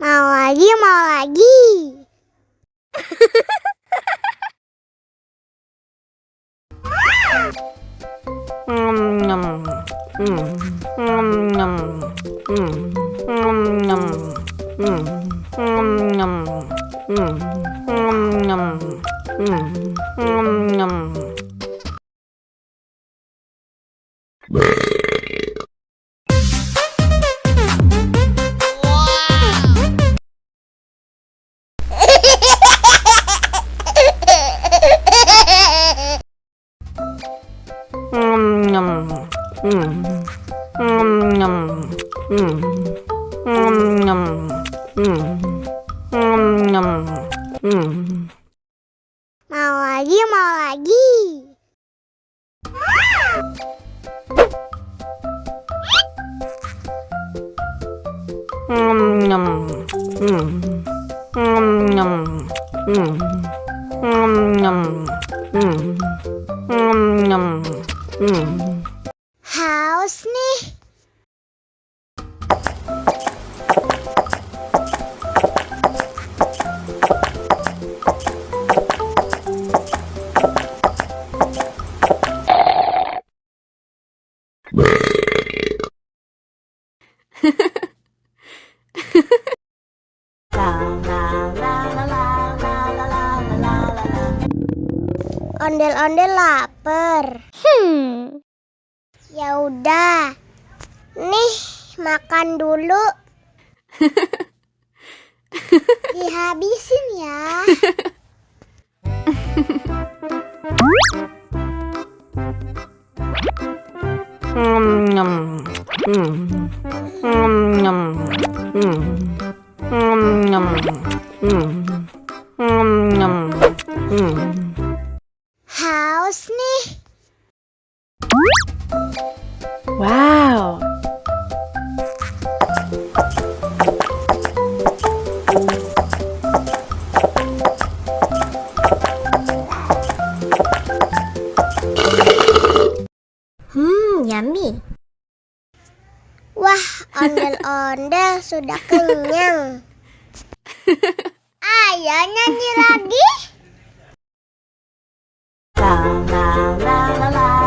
Mau lagi, mau lagi. Mau lagi, mau lagi. Haus nih. Ondel-ondel lapar. Ya udah. Nih, makan dulu. Dihabisin ya. Haus nih. Wow. Yummy. Wah, ondel-ondel sudah kenyang. Ayo nyanyi lagi. La la la la la.